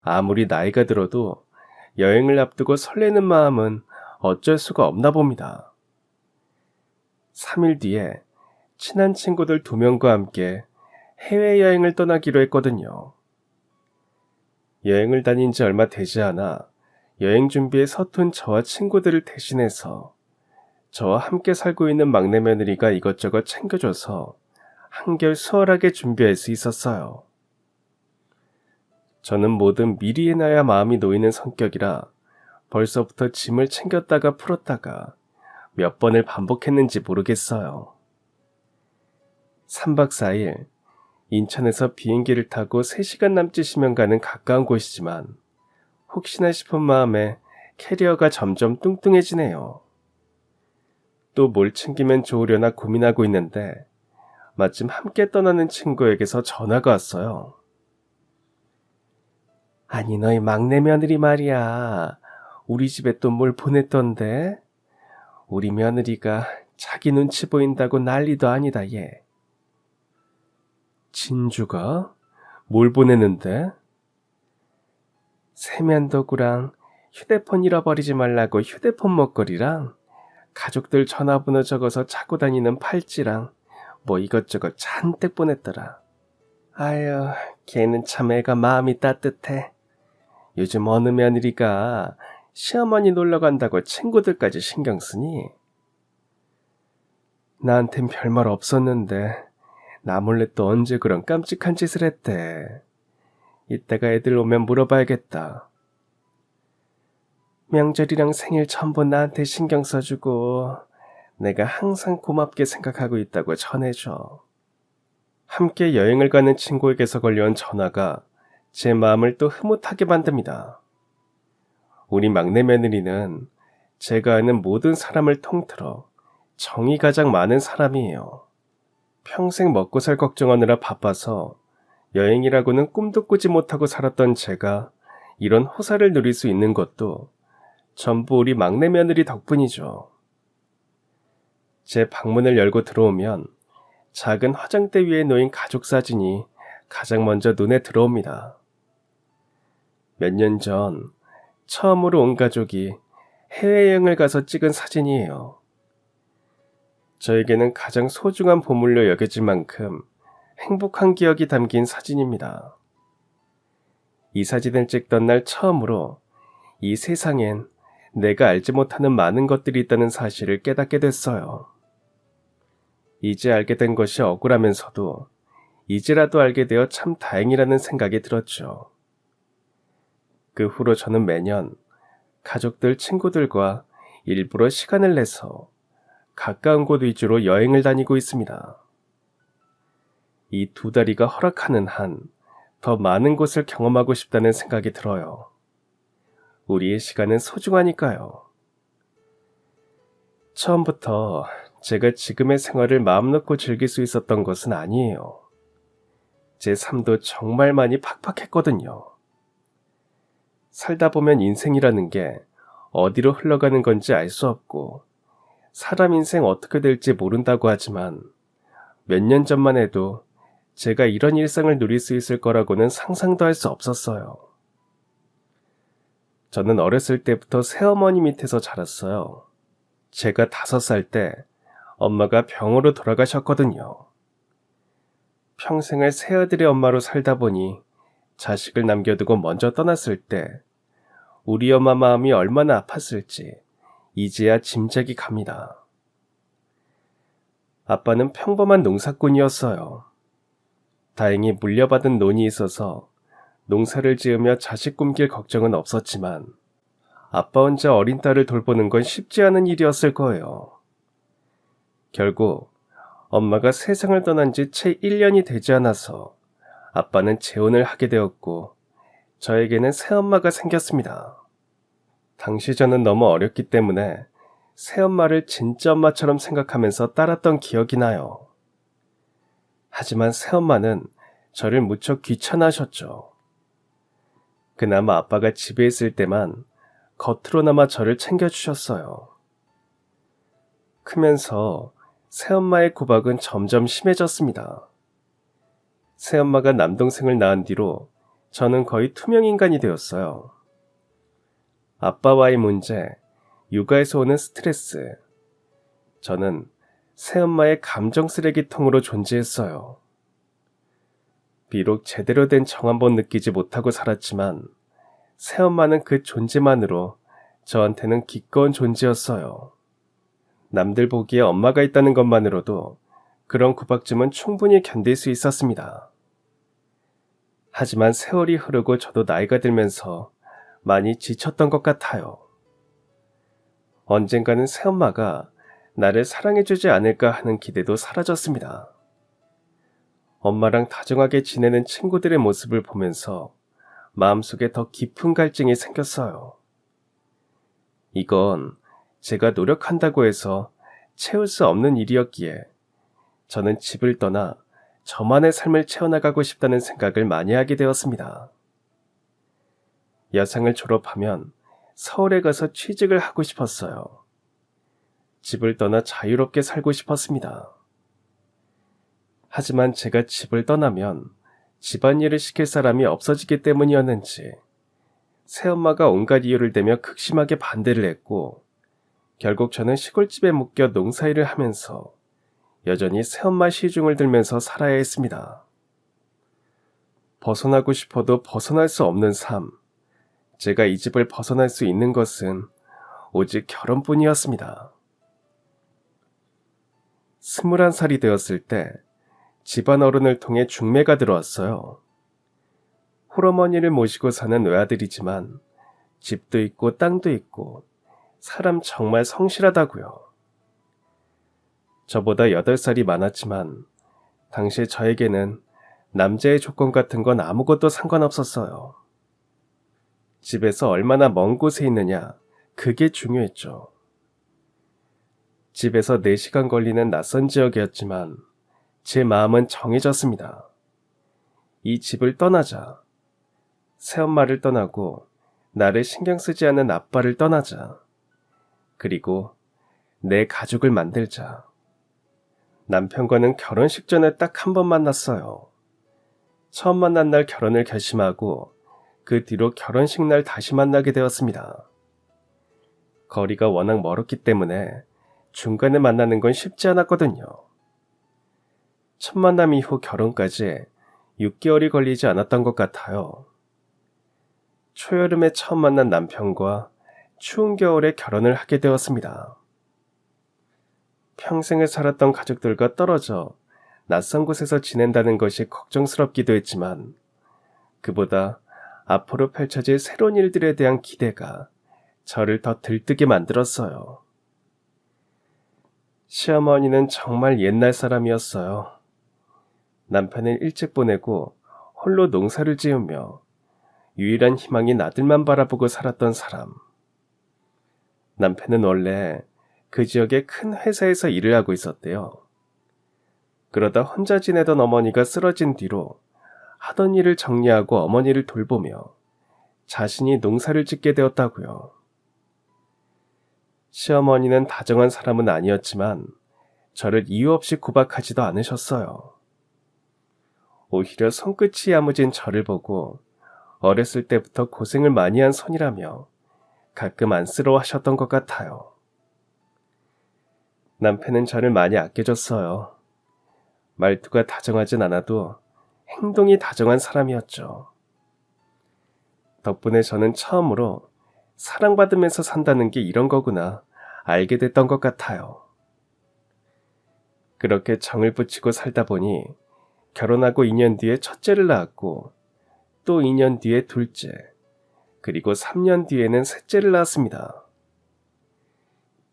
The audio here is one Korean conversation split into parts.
아무리 나이가 들어도 여행을 앞두고 설레는 마음은 어쩔 수가 없나 봅니다. 3일 뒤에 친한 친구들 2명과 함께 해외여행을 떠나기로 했거든요. 여행을 다닌 지 얼마 되지 않아 여행 준비에 서툰 저와 친구들을 대신해서 저와 함께 살고 있는 막내 며느리가 이것저것 챙겨줘서 한결 수월하게 준비할 수 있었어요. 저는 뭐든 미리 해놔야 마음이 놓이는 성격이라 벌써부터 짐을 챙겼다가 풀었다가 몇 번을 반복했는지 모르겠어요. 3박 4일 인천에서 비행기를 타고 3시간 남짓이면 가는 가까운 곳이지만 혹시나 싶은 마음에 캐리어가 점점 뚱뚱해지네요. 또 뭘 챙기면 좋으려나 고민하고 있는데 마침 함께 떠나는 친구에게서 전화가 왔어요. 아니 너희 막내 며느리 말이야. 우리 집에 또 뭘 보냈던데? 우리 며느리가 자기 눈치 보인다고 난리도 아니다 얘. 진주가? 뭘 보내는데? 세면도구랑 휴대폰 잃어버리지 말라고 휴대폰 먹거리랑 가족들 전화번호 적어서 차고 다니는 팔찌랑 뭐 이것저것 잔뜩 보냈더라. 아유, 걔는 참 애가 마음이 따뜻해. 요즘 어느 며느리가 시어머니 놀러 간다고 친구들까지 신경 쓰니? 나한텐 별말 없었는데 나 몰래 또 언제 그런 깜찍한 짓을 했대. 이따가 애들 오면 물어봐야겠다. 명절이랑 생일 전부 나한테 신경 써주고 내가 항상 고맙게 생각하고 있다고 전해줘. 함께 여행을 가는 친구에게서 걸려온 전화가 제 마음을 또 흐뭇하게 만듭니다. 우리 막내 며느리는 제가 아는 모든 사람을 통틀어 정이 가장 많은 사람이에요. 평생 먹고 살 걱정하느라 바빠서 여행이라고는 꿈도 꾸지 못하고 살았던 제가 이런 호사를 누릴 수 있는 것도 전부 우리 막내 며느리 덕분이죠. 제 방문을 열고 들어오면 작은 화장대 위에 놓인 가족 사진이 가장 먼저 눈에 들어옵니다. 몇 년 전 처음으로 온 가족이 해외여행을 가서 찍은 사진이에요. 저에게는 가장 소중한 보물로 여겨질 만큼 행복한 기억이 담긴 사진입니다. 이 사진을 찍던 날 처음으로 이 세상엔 내가 알지 못하는 많은 것들이 있다는 사실을 깨닫게 됐어요. 이제 알게 된 것이 억울하면서도 이제라도 알게 되어 참 다행이라는 생각이 들었죠. 그 후로 저는 매년 가족들, 친구들과 일부러 시간을 내서 가까운 곳 위주로 여행을 다니고 있습니다. 이 2다리가 허락하는 한 더 많은 곳을 경험하고 싶다는 생각이 들어요. 우리의 시간은 소중하니까요. 처음부터 제가 지금의 생활을 마음 놓고 즐길 수 있었던 것은 아니에요. 제 삶도 정말 많이 팍팍했거든요. 살다 보면 인생이라는 게 어디로 흘러가는 건지 알 수 없고 사람 인생 어떻게 될지 모른다고 하지만 몇 년 전만 해도 제가 이런 일상을 누릴 수 있을 거라고는 상상도 할 수 없었어요. 저는 어렸을 때부터 새어머니 밑에서 자랐어요. 제가 5살 때 엄마가 병으로 돌아가셨거든요. 평생을 새아들의 엄마로 살다 보니 자식을 남겨두고 먼저 떠났을 때 우리 엄마 마음이 얼마나 아팠을지 이제야 짐작이 갑니다. 아빠는 평범한 농사꾼이었어요. 다행히 물려받은 논이 있어서 농사를 지으며 자식 꿈길 걱정은 없었지만 아빠 혼자 어린 딸을 돌보는 건 쉽지 않은 일이었을 거예요. 결국 엄마가 세상을 떠난 지 채 1년이 되지 않아서 아빠는 재혼을 하게 되었고 저에게는 새엄마가 생겼습니다. 당시 저는 너무 어렸기 때문에 새엄마를 진짜 엄마처럼 생각하면서 따랐던 기억이 나요. 하지만 새엄마는 저를 무척 귀찮아하셨죠. 그나마 아빠가 집에 있을 때만 겉으로나마 저를 챙겨주셨어요. 크면서 새엄마의 구박은 점점 심해졌습니다. 새엄마가 남동생을 낳은 뒤로 저는 거의 투명 인간이 되었어요. 아빠와의 문제, 육아에서 오는 스트레스. 저는 새엄마의 감정 쓰레기통으로 존재했어요. 비록 제대로 된 정 한번 느끼지 못하고 살았지만 새엄마는 그 존재만으로 저한테는 기꺼운 존재였어요. 남들 보기에 엄마가 있다는 것만으로도 그런 구박쯤은 충분히 견딜 수 있었습니다. 하지만 세월이 흐르고 저도 나이가 들면서 많이 지쳤던 것 같아요. 언젠가는 새엄마가 나를 사랑해주지 않을까 하는 기대도 사라졌습니다. 엄마랑 다정하게 지내는 친구들의 모습을 보면서 마음속에 더 깊은 갈증이 생겼어요. 이건 제가 노력한다고 해서 채울 수 없는 일이었기에 저는 집을 떠나 저만의 삶을 채워나가고 싶다는 생각을 많이 하게 되었습니다. 여상을 졸업하면 서울에 가서 취직을 하고 싶었어요. 집을 떠나 자유롭게 살고 싶었습니다. 하지만 제가 집을 떠나면 집안일을 시킬 사람이 없어지기 때문이었는지 새엄마가 온갖 이유를 대며 극심하게 반대를 했고 결국 저는 시골집에 묶여 농사일을 하면서 여전히 새엄마 시중을 들면서 살아야 했습니다. 벗어나고 싶어도 벗어날 수 없는 삶. 제가 이 집을 벗어날 수 있는 것은 오직 결혼뿐이었습니다. 21살이 되었을 때 집안 어른을 통해 중매가 들어왔어요. 홀어머니를 모시고 사는 외아들이지만 집도 있고 땅도 있고 사람 정말 성실하다고요. 저보다 8살이 많았지만 당시에 저에게는 남자의 조건 같은 건 아무것도 상관없었어요. 집에서 얼마나 먼 곳에 있느냐, 그게 중요했죠. 집에서 4시간 걸리는 낯선 지역이었지만 제 마음은 정해졌습니다. 이 집을 떠나자. 새엄마를 떠나고 나를 신경 쓰지 않는 아빠를 떠나자. 그리고 내 가족을 만들자. 남편과는 결혼식 전에 딱 한 번 만났어요. 처음 만난 날 결혼을 결심하고 그 뒤로 결혼식 날 다시 만나게 되었습니다. 거리가 워낙 멀었기 때문에 중간에 만나는 건 쉽지 않았거든요. 첫 만남 이후 결혼까지 6개월이 걸리지 않았던 것 같아요. 초여름에 처음 만난 남편과 추운 겨울에 결혼을 하게 되었습니다. 평생을 살았던 가족들과 떨어져 낯선 곳에서 지낸다는 것이 걱정스럽기도 했지만 그보다 앞으로 펼쳐질 새로운 일들에 대한 기대가 저를 더 들뜨게 만들었어요. 시어머니는 정말 옛날 사람이었어요. 남편을 일찍 보내고 홀로 농사를 지으며 유일한 희망인 아들만 바라보고 살았던 사람. 남편은 원래 그 지역의 큰 회사에서 일을 하고 있었대요. 그러다 혼자 지내던 어머니가 쓰러진 뒤로 하던 일을 정리하고 어머니를 돌보며 자신이 농사를 짓게 되었다고요. 시어머니는 다정한 사람은 아니었지만 저를 이유 없이 구박하지도 않으셨어요. 오히려 손끝이 야무진 저를 보고 어렸을 때부터 고생을 많이 한 손이라며 가끔 안쓰러워하셨던 것 같아요. 남편은 저를 많이 아껴줬어요. 말투가 다정하진 않아도 행동이 다정한 사람이었죠. 덕분에 저는 처음으로 사랑받으면서 산다는 게 이런 거구나 알게 됐던 것 같아요. 그렇게 정을 붙이고 살다 보니 결혼하고 2년 뒤에 첫째를 낳았고 또 2년 뒤에 둘째, 그리고 3년 뒤에는 셋째를 낳았습니다.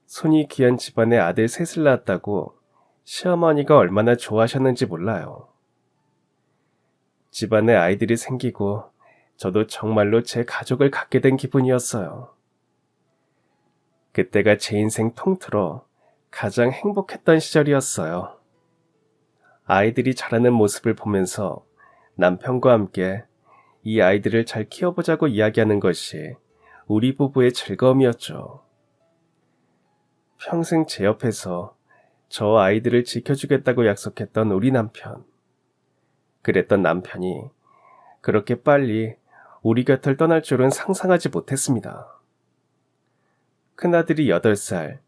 손이 귀한 집안에 아들 셋을 낳았다고 시어머니가 얼마나 좋아하셨는지 몰라요. 집안에 아이들이 생기고 저도 정말로 제 가족을 갖게 된 기분이었어요. 그때가 제 인생 통틀어 가장 행복했던 시절이었어요. 아이들이 자라는 모습을 보면서 남편과 함께 이 아이들을 잘 키워보자고 이야기하는 것이 우리 부부의 즐거움이었죠. 평생 제 옆에서 저 아이들을 지켜주겠다고 약속했던 우리 남편. 그랬던 남편이 그렇게 빨리 우리 곁을 떠날 줄은 상상하지 못했습니다. 큰아들이 8살,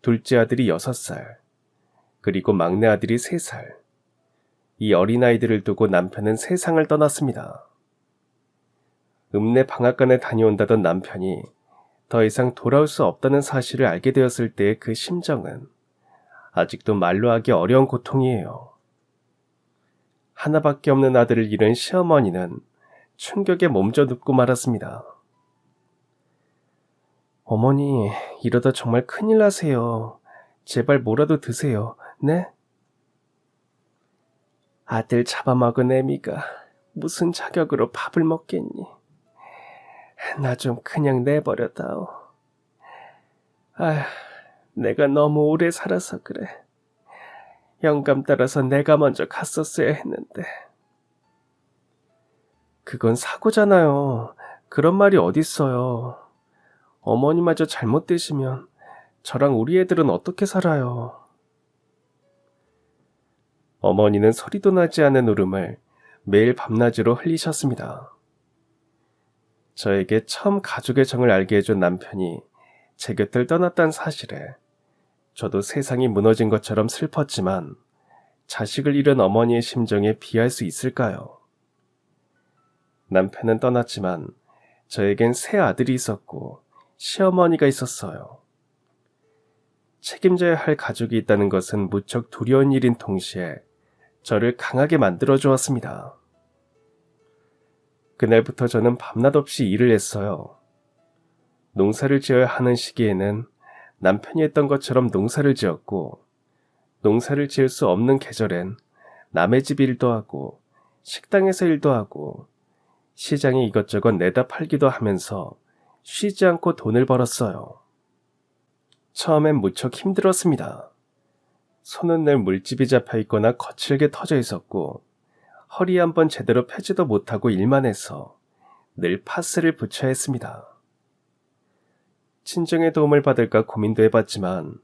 둘째 아들이 6살, 그리고 막내 아들이 3살. 이 어린아이들을 두고 남편은 세상을 떠났습니다. 읍내 방앗간에 다녀온다던 남편이 더 이상 돌아올 수 없다는 사실을 알게 되었을 때의 그 심정은 아직도 말로 하기 어려운 고통이에요. 하나밖에 없는 아들을 잃은 시어머니는 충격에 몸져 눕고 말았습니다. 어머니, 이러다 정말 큰일 나세요. 제발 뭐라도 드세요. 네? 아들 잡아먹은 애미가 무슨 자격으로 밥을 먹겠니? 나 좀 그냥 내버려다오. 아휴, 내가 너무 오래 살아서 그래. 영감 따라서 내가 먼저 갔었어야 했는데. 그건 사고잖아요. 그런 말이 어딨어요. 어머니마저 잘못되시면 저랑 우리 애들은 어떻게 살아요? 어머니는 소리도 나지 않은 울음을 매일 밤낮으로 흘리셨습니다. 저에게 처음 가족의 정을 알게 해준 남편이 제 곁을 떠났다는 사실에 저도 세상이 무너진 것처럼 슬펐지만 자식을 잃은 어머니의 심정에 비할 수 있을까요? 남편은 떠났지만 저에겐 새 아들이 있었고 시어머니가 있었어요. 책임져야 할 가족이 있다는 것은 무척 두려운 일인 동시에 저를 강하게 만들어 주었습니다. 그날부터 저는 밤낮 없이 일을 했어요. 농사를 지어야 하는 시기에는 남편이 했던 것처럼 농사를 지었고, 농사를 지을 수 없는 계절엔 남의 집 일도 하고, 식당에서 일도 하고, 시장에 이것저것 내다 팔기도 하면서 쉬지 않고 돈을 벌었어요. 처음엔 무척 힘들었습니다. 손은 늘 물집이 잡혀 있거나 거칠게 터져 있었고, 허리 한번 제대로 펴지도 못하고 일만 해서 늘 파스를 붙여야 했습니다. 친정의 도움을 받을까 고민도 해봤지만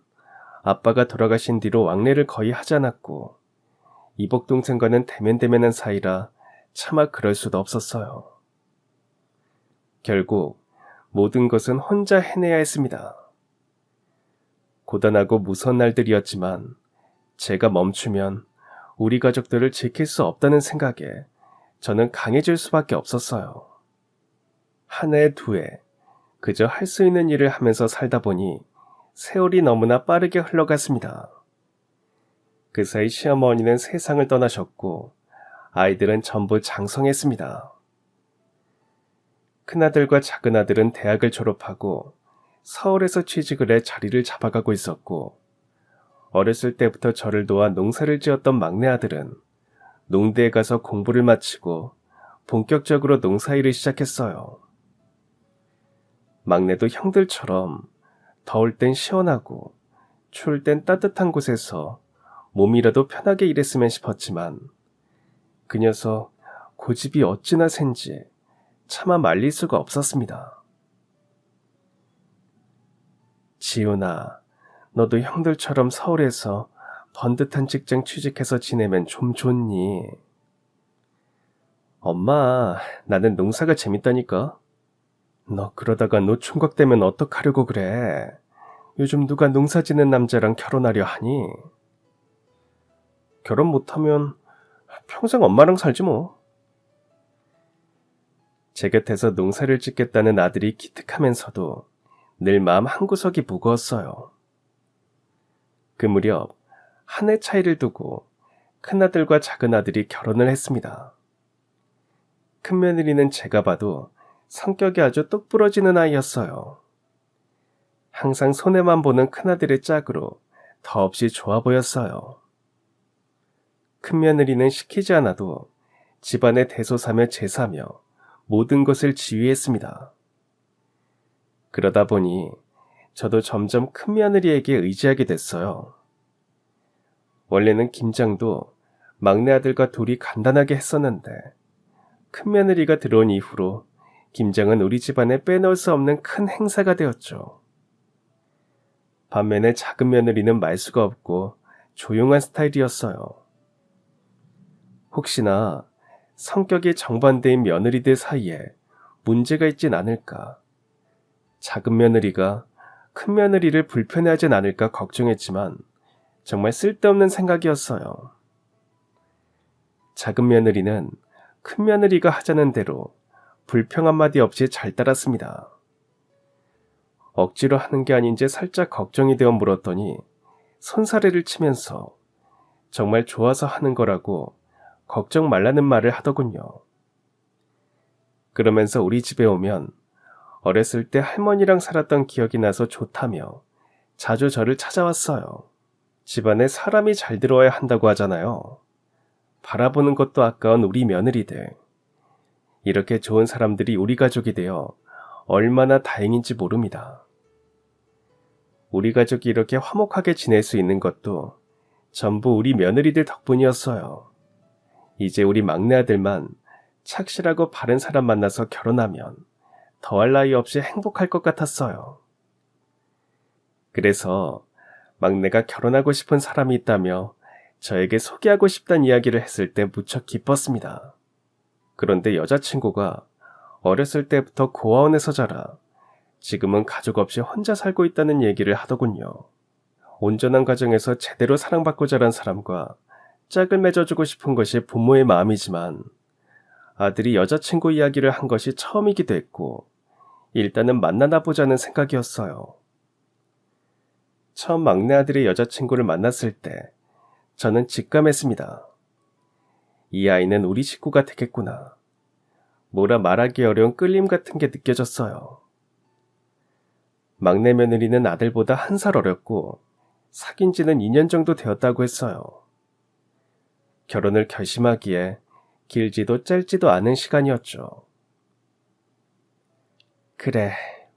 아빠가 돌아가신 뒤로 왕래를 거의 하지 않았고 이복 동생과는 대면대면한 사이라 차마 그럴 수도 없었어요. 결국 모든 것은 혼자 해내야 했습니다. 고단하고 무서운 날들이었지만 제가 멈추면 우리 가족들을 지킬 수 없다는 생각에 저는 강해질 수밖에 없었어요. 한 해, 두 해, 그저 할 수 있는 일을 하면서 살다 보니 세월이 너무나 빠르게 흘러갔습니다. 그 사이 시어머니는 세상을 떠나셨고 아이들은 전부 장성했습니다. 큰아들과 작은아들은 대학을 졸업하고 서울에서 취직을 해 자리를 잡아가고 있었고 어렸을 때부터 저를 도와 농사를 지었던 막내 아들은 농대에 가서 공부를 마치고 본격적으로 농사일을 시작했어요. 막내도 형들처럼 더울 땐 시원하고 추울 땐 따뜻한 곳에서 몸이라도 편하게 일했으면 싶었지만 그 녀석 고집이 어찌나 센지 차마 말릴 수가 없었습니다. 지훈아, 너도 형들처럼 서울에서 번듯한 직장 취직해서 지내면 좀 좋니? 엄마, 나는 농사가 재밌다니까. 너 그러다가 노총각 되면 어떡하려고 그래? 요즘 누가 농사 짓는 남자랑 결혼하려 하니? 결혼 못하면 평생 엄마랑 살지 뭐. 제 곁에서 농사를 짓겠다는 아들이 기특하면서도 늘 마음 한구석이 무거웠어요. 그 무렵 한 해 차이를 두고 큰아들과 작은아들이 결혼을 했습니다. 큰며느리는 제가 봐도 성격이 아주 똑부러지는 아이였어요. 항상 손해만 보는 큰아들의 짝으로 더없이 좋아 보였어요. 큰며느리는 시키지 않아도 집안의 대소사며 제사며 모든 것을 지휘했습니다. 그러다 보니 저도 점점 큰며느리에게 의지하게 됐어요. 원래는 김장도 막내 아들과 둘이 간단하게 했었는데 큰며느리가 들어온 이후로 김장은 우리 집안에 빼놓을 수 없는 큰 행사가 되었죠. 반면에 작은 며느리는 말수가 없고 조용한 스타일이었어요. 혹시나 성격이 정반대인 며느리들 사이에 문제가 있진 않을까. 작은 며느리가 큰 며느리를 불편해하진 않을까 걱정했지만 정말 쓸데없는 생각이었어요. 작은 며느리는 큰 며느리가 하자는 대로 불평 한마디 없이 잘 따랐습니다. 억지로 하는 게 아닌지 살짝 걱정이 되어 물었더니 손사래를 치면서 정말 좋아서 하는 거라고 걱정 말라는 말을 하더군요. 그러면서 우리 집에 오면 어렸을 때 할머니랑 살았던 기억이 나서 좋다며 자주 저를 찾아왔어요. 집안에 사람이 잘 들어와야 한다고 하잖아요. 바라보는 것도 아까운 우리 며느리들. 이렇게 좋은 사람들이 우리 가족이 되어 얼마나 다행인지 모릅니다. 우리 가족이 이렇게 화목하게 지낼 수 있는 것도 전부 우리 며느리들 덕분이었어요. 이제 우리 막내 아들만 착실하고 바른 사람 만나서 결혼하면 더할 나위 없이 행복할 것 같았어요. 그래서 막내가 결혼하고 싶은 사람이 있다며 저에게 소개하고 싶다는 이야기를 했을 때 무척 기뻤습니다. 그런데 여자친구가 어렸을 때부터 고아원에서 자라 지금은 가족 없이 혼자 살고 있다는 얘기를 하더군요. 온전한 가정에서 제대로 사랑받고 자란 사람과 짝을 맺어주고 싶은 것이 부모의 마음이지만 아들이 여자친구 이야기를 한 것이 처음이기도 했고 일단은 만나나 보자는 생각이었어요. 처음 막내 아들의 여자친구를 만났을 때 저는 직감했습니다. 이 아이는 우리 식구가 되겠구나. 뭐라 말하기 어려운 끌림 같은 게 느껴졌어요. 막내 며느리는 아들보다 1살 어렸고 사귄 지는 2년 정도 되었다고 했어요. 결혼을 결심하기에 길지도 짧지도 않은 시간이었죠. 그래,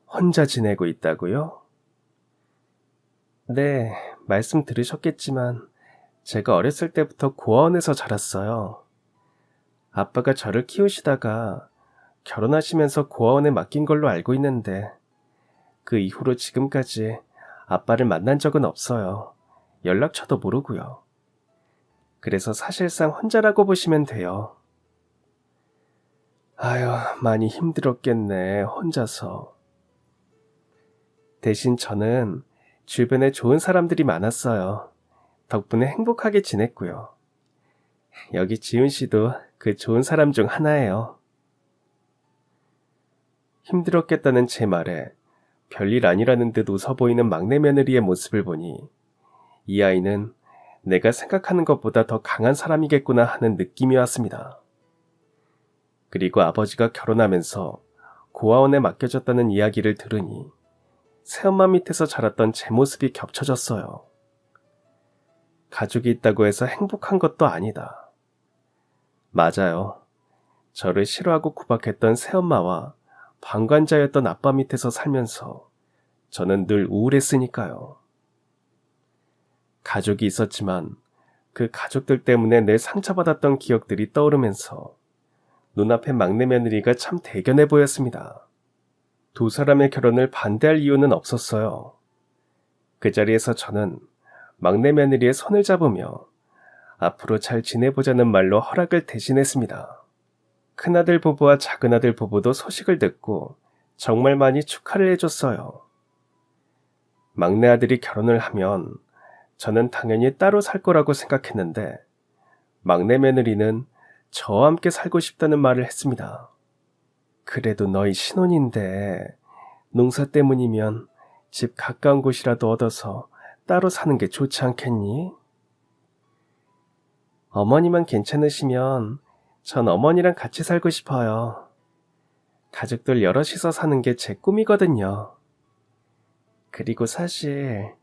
혼자 지내고 있다고요? 네, 말씀 들으셨겠지만 제가 어렸을 때부터 고아원에서 자랐어요. 아빠가 저를 키우시다가 결혼하시면서 고아원에 맡긴 걸로 알고 있는데 그 이후로 지금까지 아빠를 만난 적은 없어요. 연락처도 모르고요. 그래서 사실상 혼자라고 보시면 돼요. 아유, 많이 힘들었겠네, 혼자서. 대신 저는 주변에 좋은 사람들이 많았어요. 덕분에 행복하게 지냈고요. 여기 지훈 씨도 그 좋은 사람 중 하나예요. 힘들었겠다는 제 말에 별일 아니라는 듯 웃어 보이는 막내 며느리의 모습을 보니 이 아이는 내가 생각하는 것보다 더 강한 사람이겠구나 하는 느낌이 왔습니다. 그리고 아버지가 결혼하면서 고아원에 맡겨졌다는 이야기를 들으니 새엄마 밑에서 자랐던 제 모습이 겹쳐졌어요. 가족이 있다고 해서 행복한 것도 아니다. 맞아요. 저를 싫어하고 구박했던 새엄마와 방관자였던 아빠 밑에서 살면서 저는 늘 우울했으니까요. 가족이 있었지만 그 가족들 때문에 늘 상처받았던 기억들이 떠오르면서 눈앞에 막내 며느리가 참 대견해 보였습니다. 두 사람의 결혼을 반대할 이유는 없었어요. 그 자리에서 저는 막내 며느리의 손을 잡으며 앞으로 잘 지내보자는 말로 허락을 대신했습니다. 큰아들 부부와 작은아들 부부도 소식을 듣고 정말 많이 축하를 해줬어요. 막내 아들이 결혼을 하면 저는 당연히 따로 살 거라고 생각했는데 막내 며느리는 저와 함께 살고 싶다는 말을 했습니다. 그래도 너희 신혼인데 농사 때문이면 집 가까운 곳이라도 얻어서 따로 사는 게 좋지 않겠니? 어머니만 괜찮으시면 전 어머니랑 같이 살고 싶어요. 가족들 여럿이서 사는 게 제 꿈이거든요. 그리고 사실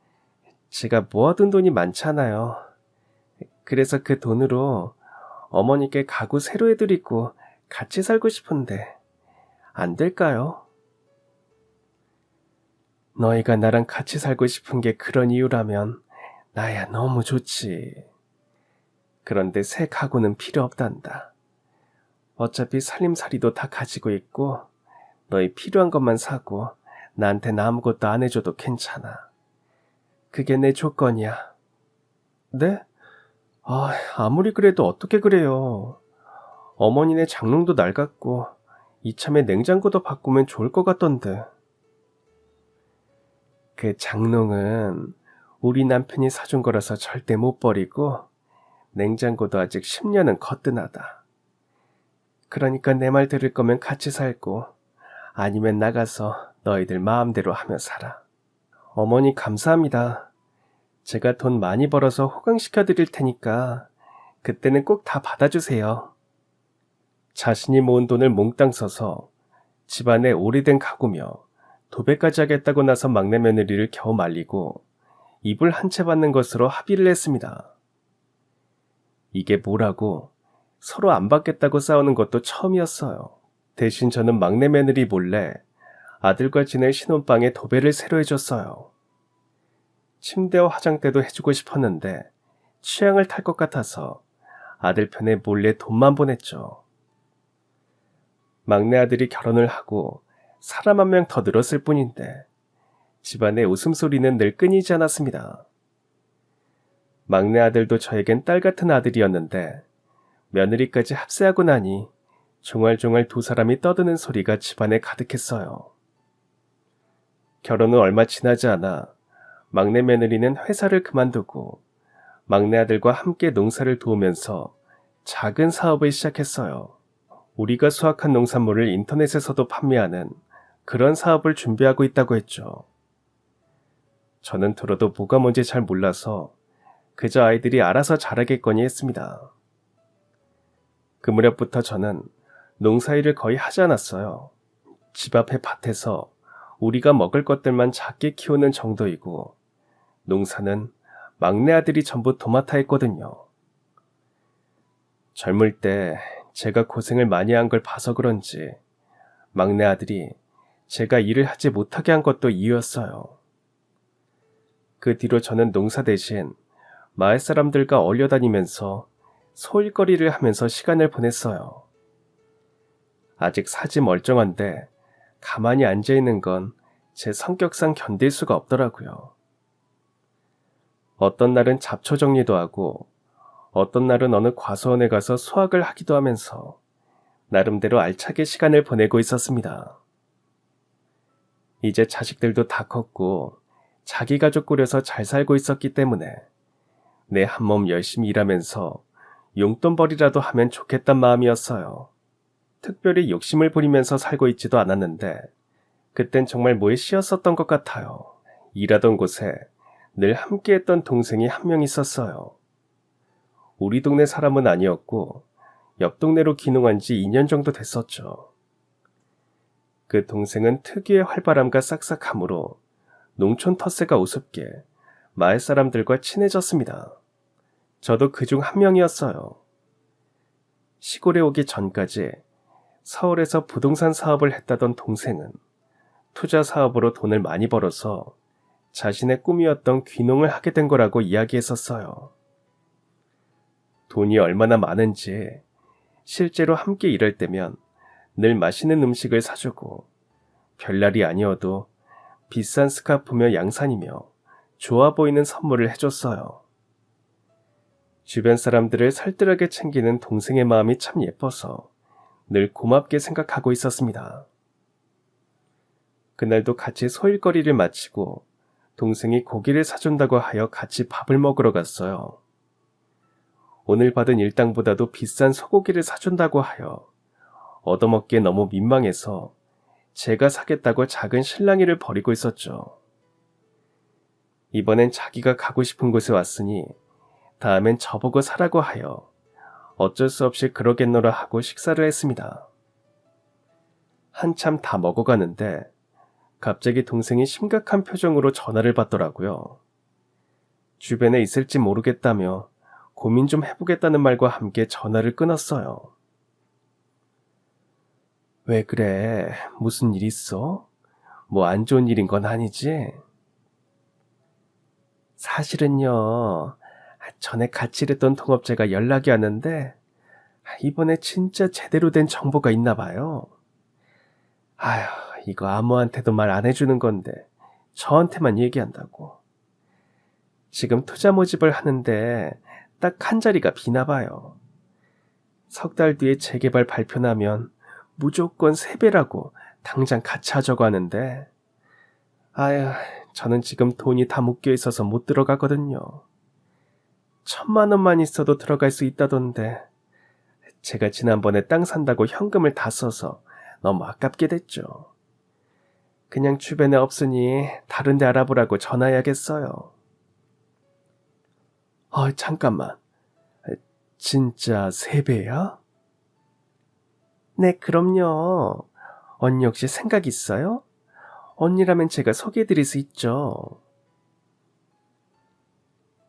제가 모아둔 돈이 많잖아요. 그래서 그 돈으로 어머니께 가구 새로 해드리고 같이 살고 싶은데 안 될까요? 너희가 나랑 같이 살고 싶은 게 그런 이유라면 나야 너무 좋지. 그런데 새 가구는 필요 없단다. 어차피 살림살이도 다 가지고 있고 너희 필요한 것만 사고 나한텐 아무것도 안 해줘도 괜찮아. 그게 내 조건이야. 네? 아무리 그래도 어떻게 그래요. 어머니네 장롱도 낡았고 이참에 냉장고도 바꾸면 좋을 것 같던데. 그 장롱은 우리 남편이 사준 거라서 절대 못 버리고 냉장고도 아직 10년은 거뜬하다. 그러니까 내 말 들을 거면 같이 살고 아니면 나가서 너희들 마음대로 하며 살아. 어머니 감사합니다. 제가 돈 많이 벌어서 호강시켜 드릴 테니까 그때는 꼭 다 받아주세요. 자신이 모은 돈을 몽땅 써서 집안에 오래된 가구며 도배까지 하겠다고 나선 막내 며느리를 겨우 말리고 이불 한 채 받는 것으로 합의를 했습니다. 이게 뭐라고 서로 안 받겠다고 싸우는 것도 처음이었어요. 대신 저는 막내 며느리 몰래 아들과 지낼 신혼방에 도배를 새로 해줬어요. 침대와 화장대도 해주고 싶었는데 취향을 탈 것 같아서 아들 편에 몰래 돈만 보냈죠. 막내 아들이 결혼을 하고 사람 한 명 더 늘었을 뿐인데 집안의 웃음소리는 늘 끊이지 않았습니다. 막내 아들도 저에겐 딸 같은 아들이었는데 며느리까지 합세하고 나니 종알종알 두 사람이 떠드는 소리가 집안에 가득했어요. 결혼 후 얼마 지나지 않아 막내 며느리는 회사를 그만두고 막내 아들과 함께 농사를 도우면서 작은 사업을 시작했어요. 우리가 수확한 농산물을 인터넷에서도 판매하는 그런 사업을 준비하고 있다고 했죠. 저는 들어도 뭐가 뭔지 잘 몰라서 그저 아이들이 알아서 잘하겠거니 했습니다. 그 무렵부터 저는 농사일을 거의 하지 않았어요. 집 앞에 밭에서 우리가 먹을 것들만 작게 키우는 정도이고 농사는 막내 아들이 전부 도맡아 했거든요. 젊을 때 제가 고생을 많이 한 걸 봐서 그런지 막내 아들이 제가 일을 하지 못하게 한 것도 이유였어요. 그 뒤로 저는 농사 대신 마을 사람들과 어울려 다니면서 소일거리를 하면서 시간을 보냈어요. 아직 사지 멀쩡한데 가만히 앉아있는 건 제 성격상 견딜 수가 없더라고요. 어떤 날은 잡초 정리도 하고 어떤 날은 어느 과수원에 가서 수확을 하기도 하면서 나름대로 알차게 시간을 보내고 있었습니다. 이제 자식들도 다 컸고 자기 가족 꾸려서 잘 살고 있었기 때문에 내 한 몸 열심히 일하면서 용돈벌이라도 하면 좋겠단 마음이었어요. 특별히 욕심을 부리면서 살고 있지도 않았는데 그땐 정말 뭐에 씌었었던 것 같아요. 일하던 곳에 늘 함께했던 동생이 한 명 있었어요. 우리 동네 사람은 아니었고 옆 동네로 귀농한 지 2년 정도 됐었죠. 그 동생은 특유의 활발함과 싹싹함으로 농촌 텃세가 우습게 마을 사람들과 친해졌습니다. 저도 그중 한 명이었어요. 시골에 오기 전까지 서울에서 부동산 사업을 했다던 동생은 투자 사업으로 돈을 많이 벌어서 자신의 꿈이었던 귀농을 하게 된 거라고 이야기했었어요. 돈이 얼마나 많은지 실제로 함께 일할 때면 늘 맛있는 음식을 사주고 별날이 아니어도 비싼 스카프며 양산이며 좋아 보이는 선물을 해줬어요. 주변 사람들을 살뜰하게 챙기는 동생의 마음이 참 예뻐서 늘 고맙게 생각하고 있었습니다. 그날도 같이 소일거리를 마치고 동생이 고기를 사준다고 하여 같이 밥을 먹으러 갔어요. 오늘 받은 일당보다도 비싼 소고기를 사준다고 하여 얻어먹기에 너무 민망해서 제가 사겠다고 작은 실랑이를 벌이고 있었죠. 이번엔 자기가 가고 싶은 곳에 왔으니 다음엔 저보고 사라고 하여 어쩔 수 없이 그러겠노라 하고 식사를 했습니다. 한참 다 먹어가는데 갑자기 동생이 심각한 표정으로 전화를 받더라고요. 주변에 있을지 모르겠다며 고민 좀 해보겠다는 말과 함께 전화를 끊었어요. 왜 그래? 무슨 일 있어? 뭐 안 좋은 일인 건 아니지? 사실은요, 전에 같이 일했던 동업자가 연락이 왔는데 이번에 진짜 제대로 된 정보가 있나 봐요. 아휴, 이거 아무한테도 말 안 해주는 건데 저한테만 얘기한다고. 지금 투자 모집을 하는데 딱 한 자리가 비나 봐요. 석 달 뒤에 재개발 발표나면 무조건 3배라고 당장 같이 하자고 하는데, 아휴, 저는 지금 돈이 다 묶여 있어서 못 들어가거든요. 1,000만 원만 있어도 들어갈 수 있다던데, 제가 지난번에 땅 산다고 현금을 다 써서 너무 아깝게 됐죠. 그냥 주변에 없으니 다른 데 알아보라고 전화해야겠어요. 잠깐만. 진짜 3배야? 네, 그럼요. 언니 혹시 생각 있어요? 언니라면 제가 소개해드릴 수 있죠.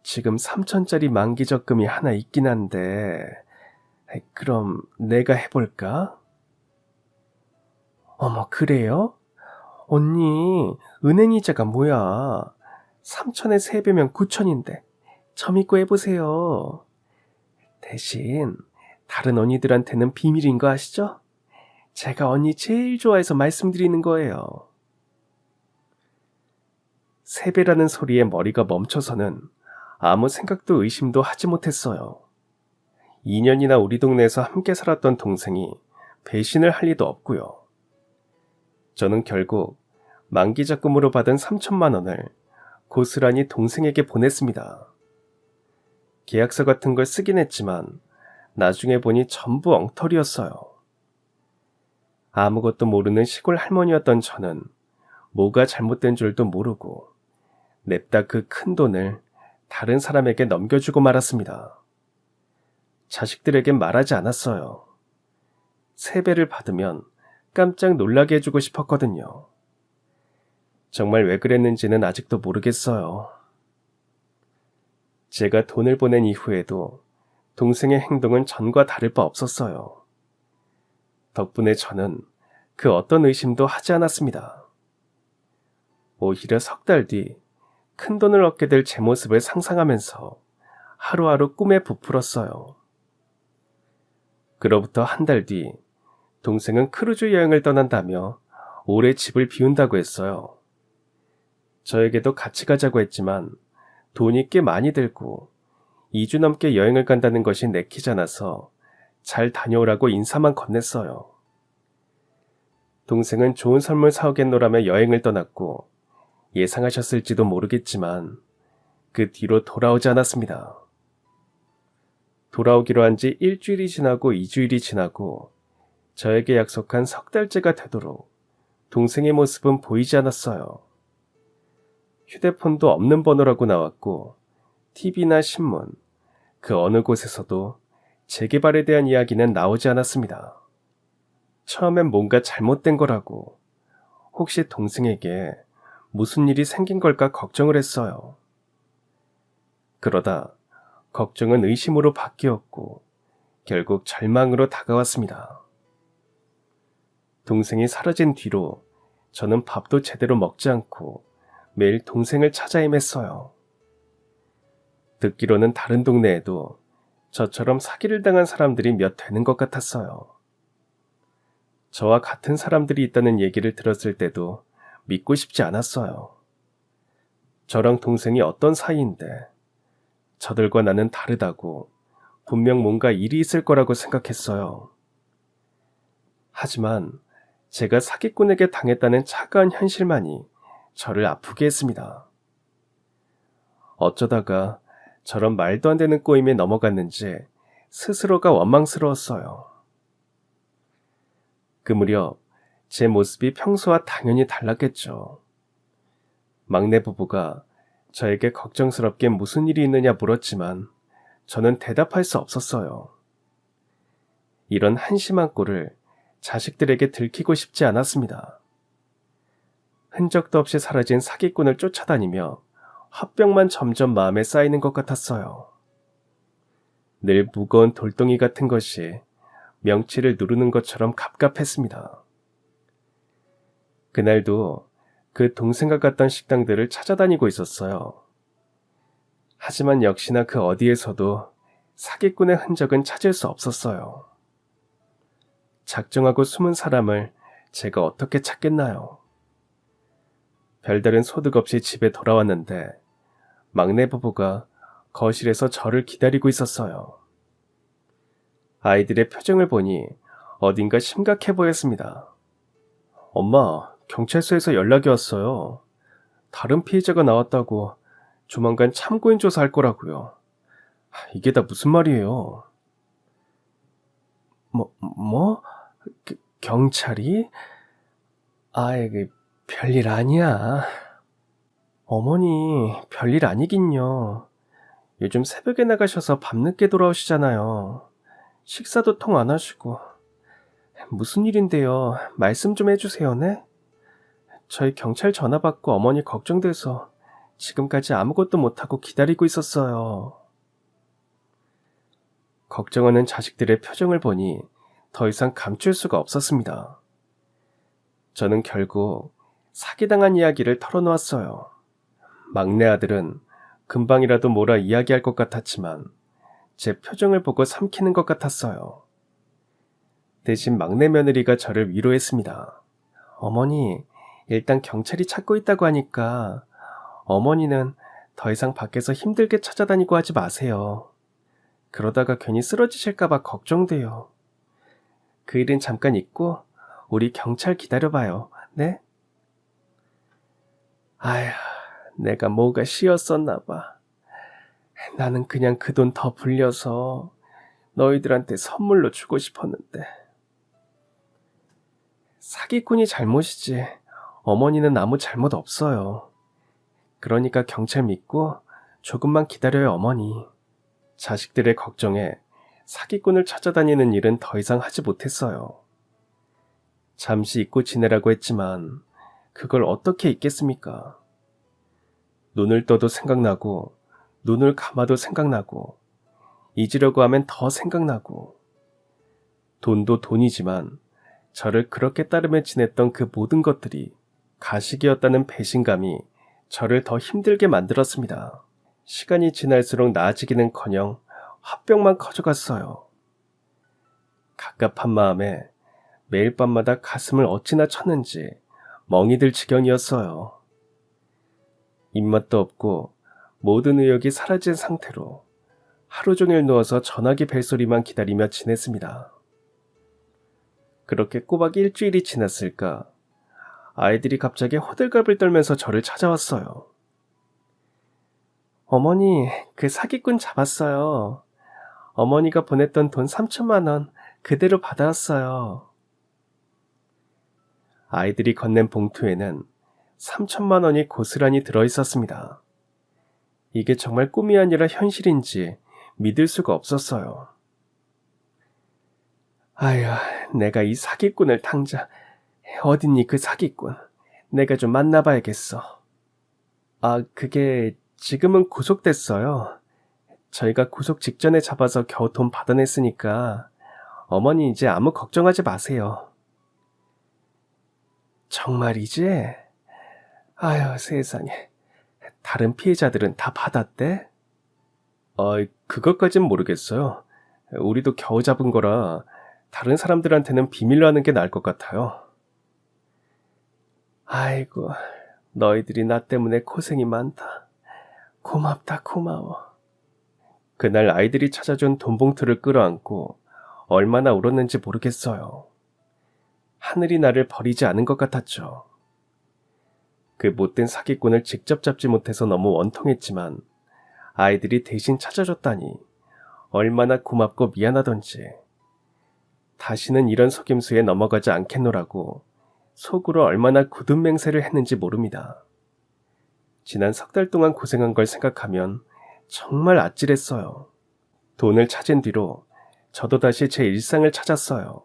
지금 3천짜리 만기 적금이 하나 있긴 한데, 그럼 내가 해볼까? 어머, 그래요? 언니, 은행 이자가 뭐야? 3천에 3배면 9천인데, 저 믿고 해보세요. 대신, 다른 언니들한테는 비밀인 거 아시죠? 제가 언니 제일 좋아해서 말씀드리는 거예요. 3배라는 소리에 머리가 멈춰서는 아무 생각도 의심도 하지 못했어요. 2년이나 우리 동네에서 함께 살았던 동생이 배신을 할 리도 없고요. 저는 결국 만기 적금으로 받은 3천만 원을 고스란히 동생에게 보냈습니다. 계약서 같은 걸 쓰긴 했지만 나중에 보니 전부 엉터리였어요. 아무것도 모르는 시골 할머니였던 저는 뭐가 잘못된 줄도 모르고 냅다 그 큰 돈을 다른 사람에게 넘겨주고 말았습니다. 자식들에겐 말하지 않았어요. 3배를 받으면 깜짝 놀라게 해주고 싶었거든요. 정말 왜 그랬는지는 아직도 모르겠어요. 제가 돈을 보낸 이후에도 동생의 행동은 전과 다를 바 없었어요. 덕분에 저는 그 어떤 의심도 하지 않았습니다. 오히려 석 달 뒤 큰 돈을 얻게 될 제 모습을 상상하면서 하루하루 꿈에 부풀었어요. 그로부터 한 달 뒤 동생은 크루즈 여행을 떠난다며 오래 집을 비운다고 했어요. 저에게도 같이 가자고 했지만 돈이 꽤 많이 들고 2주 넘게 여행을 간다는 것이 내키잖아서 잘 다녀오라고 인사만 건넸어요. 동생은 좋은 선물 사오겠노라며 여행을 떠났고 예상하셨을지도 모르겠지만 그 뒤로 돌아오지 않았습니다. 돌아오기로 한 지 1주일이 지나고 2주일이 지나고 저에게 약속한 석 달째가 되도록 동생의 모습은 보이지 않았어요. 휴대폰도 없는 번호라고 나왔고 TV나 신문, 그 어느 곳에서도 재개발에 대한 이야기는 나오지 않았습니다. 처음엔 뭔가 잘못된 거라고, 혹시 동생에게 무슨 일이 생긴 걸까 걱정을 했어요. 그러다 걱정은 의심으로 바뀌었고 결국 절망으로 다가왔습니다. 동생이 사라진 뒤로 저는 밥도 제대로 먹지 않고 매일 동생을 찾아 헤맸어요. 듣기로는 다른 동네에도 저처럼 사기를 당한 사람들이 몇 되는 것 같았어요. 저와 같은 사람들이 있다는 얘기를 들었을 때도 믿고 싶지 않았어요. 저랑 동생이 어떤 사이인데 저들과 나는 다르다고 분명 뭔가 일이 있을 거라고 생각했어요. 하지만 제가 사기꾼에게 당했다는 차가운 현실만이 저를 아프게 했습니다. 어쩌다가 저런 말도 안 되는 꼬임에 넘어갔는지 스스로가 원망스러웠어요. 그 무렵 제 모습이 평소와 당연히 달랐겠죠. 막내 부부가 저에게 걱정스럽게 무슨 일이 있느냐 물었지만 저는 대답할 수 없었어요. 이런 한심한 꼴을 자식들에게 들키고 싶지 않았습니다. 흔적도 없이 사라진 사기꾼을 쫓아다니며 화병만 점점 마음에 쌓이는 것 같았어요. 늘 무거운 돌덩이 같은 것이 명치를 누르는 것처럼 갑갑했습니다. 그날도 그 동생과 갔던 식당들을 찾아다니고 있었어요. 하지만 역시나 그 어디에서도 사기꾼의 흔적은 찾을 수 없었어요. 작정하고 숨은 사람을 제가 어떻게 찾겠나요? 별다른 소득 없이 집에 돌아왔는데 막내 부부가 거실에서 저를 기다리고 있었어요. 아이들의 표정을 보니 어딘가 심각해 보였습니다. 엄마, 경찰서에서 연락이 왔어요. 다른 피해자가 나왔다고 조만간 참고인 조사할 거라고요. 이게 다 무슨 말이에요? 뭐? 경찰이? 별일 아니야. 어머니, 별일 아니긴요. 요즘 새벽에 나가셔서 밤늦게 돌아오시잖아요. 식사도 통 안 하시고. 무슨 일인데요? 말씀 좀 해주세요, 네? 저희 경찰 전화 받고 어머니 걱정돼서 지금까지 아무것도 못하고 기다리고 있었어요. 걱정하는 자식들의 표정을 보니 더 이상 감출 수가 없었습니다. 저는 결국 사기당한 이야기를 털어놓았어요. 막내 아들은 금방이라도 뭐라 이야기할 것 같았지만 제 표정을 보고 삼키는 것 같았어요. 대신 막내 며느리가 저를 위로했습니다. 어머니, 일단 경찰이 찾고 있다고 하니까 어머니는 더 이상 밖에서 힘들게 찾아다니고 하지 마세요. 그러다가 괜히 쓰러지실까봐 걱정돼요. 그 일은 잠깐 잊고 우리 경찰 기다려봐요. 네? 아휴, 내가 뭐가 씨였었나봐. 나는 그냥 그 돈 더 불려서 너희들한테 선물로 주고 싶었는데. 사기꾼이 잘못이지 어머니는 아무 잘못 없어요. 그러니까 경찰 믿고 조금만 기다려요, 어머니. 자식들의 걱정에 사기꾼을 찾아다니는 일은 더 이상 하지 못했어요. 잠시 잊고 지내라고 했지만 그걸 어떻게 잊겠습니까? 눈을 떠도 생각나고 눈을 감아도 생각나고 잊으려고 하면 더 생각나고 돈도 돈이지만 저를 그렇게 따르며 지냈던 그 모든 것들이 가식이었다는 배신감이 저를 더 힘들게 만들었습니다. 시간이 지날수록 나아지기는커녕 화병만 커져갔어요. 갑갑한 마음에 매일 밤마다 가슴을 어찌나 쳤는지 멍이 들 지경이었어요. 입맛도 없고 모든 의욕이 사라진 상태로 하루 종일 누워서 전화기 벨소리만 기다리며 지냈습니다. 그렇게 꼬박 일주일이 지났을까 아이들이 갑자기 호들갑을 떨면서 저를 찾아왔어요. 어머니, 그 사기꾼 잡았어요. 어머니가 보냈던 돈 3천만 원 그대로 받아왔어요. 아이들이 건넨 봉투에는 3천만 원이 고스란히 들어있었습니다. 이게 정말 꿈이 아니라 현실인지 믿을 수가 없었어요. 아휴, 내가 이 사기꾼을 당장... 어딨니 그 사기꾼? 내가 좀 만나봐야겠어. 그게 지금은 구속됐어요. 저희가 구속 직전에 잡아서 겨우 돈 받아냈으니까 어머니 이제 아무 걱정하지 마세요. 정말이지? 아휴, 세상에. 다른 피해자들은 다 받았대? 그것까진 모르겠어요. 우리도 겨우 잡은 거라 다른 사람들한테는 비밀로 하는 게 나을 것 같아요. 아이고, 너희들이 나 때문에 고생이 많다. 고맙다, 고마워. 그날 아이들이 찾아준 돈 봉투를 끌어안고 얼마나 울었는지 모르겠어요. 하늘이 나를 버리지 않은 것 같았죠. 그 못된 사기꾼을 직접 잡지 못해서 너무 원통했지만 아이들이 대신 찾아줬다니 얼마나 고맙고 미안하던지. 다시는 이런 속임수에 넘어가지 않겠노라고 속으로 얼마나 굳은 맹세를 했는지 모릅니다. 지난 석 달 동안 고생한 걸 생각하면 정말 아찔했어요. 돈을 찾은 뒤로 저도 다시 제 일상을 찾았어요.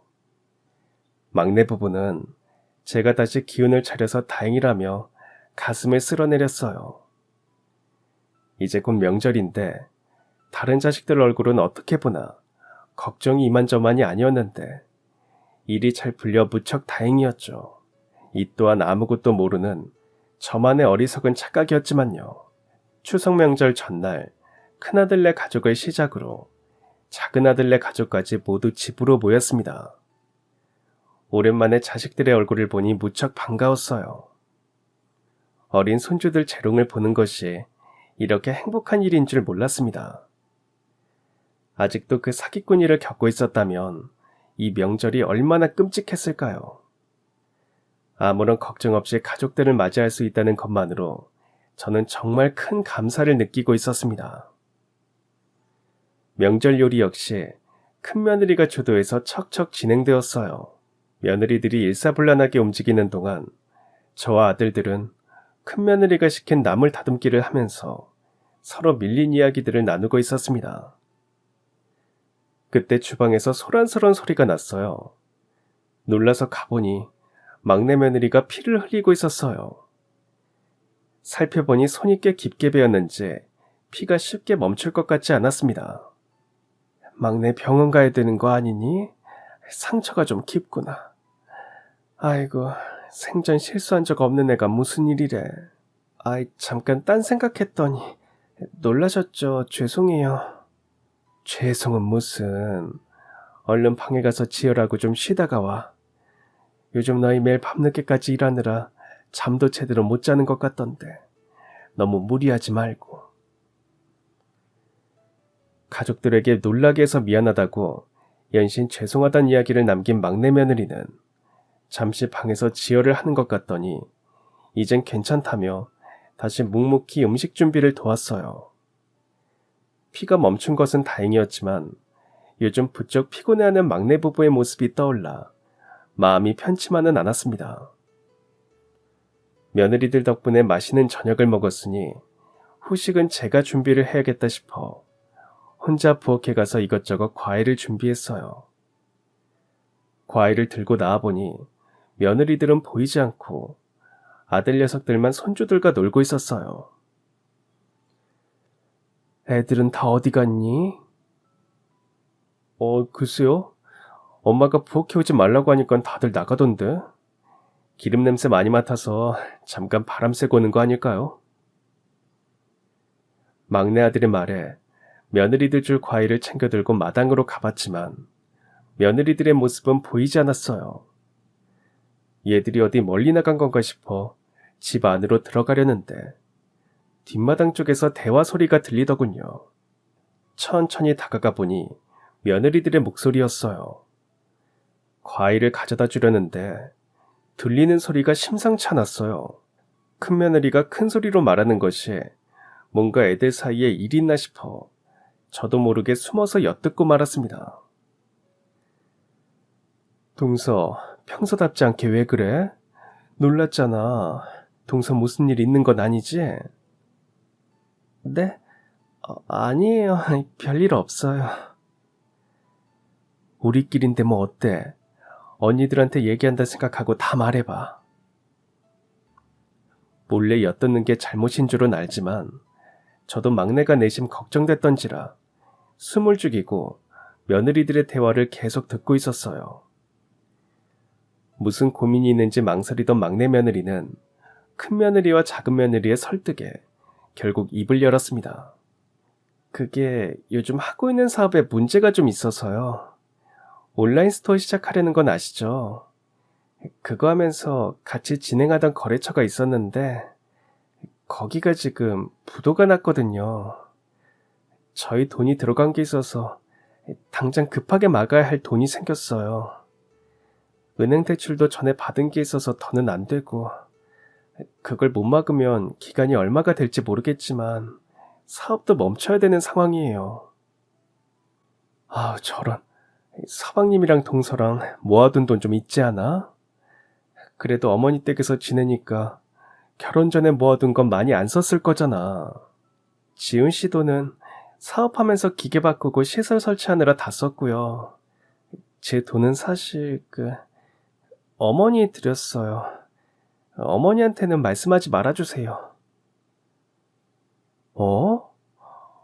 막내 부부는 제가 다시 기운을 차려서 다행이라며 가슴을 쓸어내렸어요. 이제 곧 명절인데 다른 자식들 얼굴은 어떻게 보나 걱정이 이만저만이 아니었는데 일이 잘 풀려 무척 다행이었죠. 이 또한 아무것도 모르는 저만의 어리석은 착각이었지만요. 추석 명절 전날 큰아들네 가족을 시작으로 작은아들네 가족까지 모두 집으로 모였습니다. 오랜만에 자식들의 얼굴을 보니 무척 반가웠어요. 어린 손주들 재롱을 보는 것이 이렇게 행복한 일인 줄 몰랐습니다. 아직도 그 사기꾼 일을 겪고 있었다면 이 명절이 얼마나 끔찍했을까요? 아무런 걱정 없이 가족들을 맞이할 수 있다는 것만으로 저는 정말 큰 감사를 느끼고 있었습니다. 명절 요리 역시 큰며느리가 주도해서 척척 진행되었어요. 며느리들이 일사불란하게 움직이는 동안 저와 아들들은 큰며느리가 시킨 나물 다듬기를 하면서 서로 밀린 이야기들을 나누고 있었습니다. 그때 주방에서 소란스런 소리가 났어요. 놀라서 가보니 막내 며느리가 피를 흘리고 있었어요. 살펴보니 손이 꽤 깊게 베었는지 피가 쉽게 멈출 것 같지 않았습니다. 막내 병원 가야 되는 거 아니니? 상처가 좀 깊구나. 아이고, 생전 실수한 적 없는 애가 무슨 일이래. 아이, 잠깐 딴 생각했더니 놀라셨죠? 죄송해요. 죄송은 무슨. 얼른 방에 가서 지으라고 좀 쉬다가 와. 요즘 너희 매일 밤늦게까지 일하느라 잠도 제대로 못 자는 것 같던데 너무 무리하지 말고. 가족들에게 놀라게 해서 미안하다고 연신 죄송하다는 이야기를 남긴 막내 며느리는 잠시 방에서 지혈을 하는 것 같더니 이젠 괜찮다며 다시 묵묵히 음식 준비를 도왔어요. 피가 멈춘 것은 다행이었지만 요즘 부쩍 피곤해하는 막내 부부의 모습이 떠올라 마음이 편치만은 않았습니다. 며느리들 덕분에 맛있는 저녁을 먹었으니 후식은 제가 준비를 해야겠다 싶어 혼자 부엌에 가서 이것저것 과일을 준비했어요. 과일을 들고 나와보니 며느리들은 보이지 않고 아들 녀석들만 손주들과 놀고 있었어요. 애들은 다 어디 갔니? 글쎄요. 엄마가 부엌에 오지 말라고 하니까 다들 나가던데. 기름 냄새 많이 맡아서 잠깐 바람 쐬고 오는 거 아닐까요? 막내 아들의 말에 며느리들 줄 과일을 챙겨 들고 마당으로 가봤지만 며느리들의 모습은 보이지 않았어요. 얘들이 어디 멀리 나간 건가 싶어 집 안으로 들어가려는데 뒷마당 쪽에서 대화 소리가 들리더군요. 천천히 다가가 보니 며느리들의 목소리였어요. 과일을 가져다 주려는데 들리는 소리가 심상치 않았어요. 큰며느리가 큰 소리로 말하는 것이 뭔가 애들 사이에 일이 있나 싶어 저도 모르게 숨어서 엿듣고 말았습니다. 동서, 평소답지 않게 왜 그래? 놀랐잖아. 동서 무슨 일 있는 건 아니지? 네? 아니에요. 별일 없어요. 우리끼리인데 뭐 어때? 언니들한테 얘기한다 생각하고 다 말해봐. 몰래 엿듣는 게 잘못인 줄은 알지만 저도 막내가 내심 걱정됐던지라 숨을 죽이고 며느리들의 대화를 계속 듣고 있었어요. 무슨 고민이 있는지 망설이던 막내 며느리는 큰 며느리와 작은 며느리의 설득에 결국 입을 열었습니다. 그게 요즘 하고 있는 사업에 문제가 좀 있어서요. 온라인 스토어 시작하려는 건 아시죠? 그거 하면서 같이 진행하던 거래처가 있었는데 거기가 지금 부도가 났거든요. 저희 돈이 들어간 게 있어서 당장 급하게 막아야 할 돈이 생겼어요. 은행 대출도 전에 받은 게 있어서 더는 안 되고 그걸 못 막으면 기간이 얼마가 될지 모르겠지만 사업도 멈춰야 되는 상황이에요. 저런. 서방님이랑 동서랑 모아둔 돈 좀 있지 않아? 그래도 어머니 댁에서 지내니까 결혼 전에 모아둔 건 많이 안 썼을 거잖아. 지훈 씨 돈은 사업하면서 기계 바꾸고 시설 설치하느라 다 썼고요. 제 돈은 사실 어머니 드렸어요. 어머니한테는 말씀하지 말아주세요.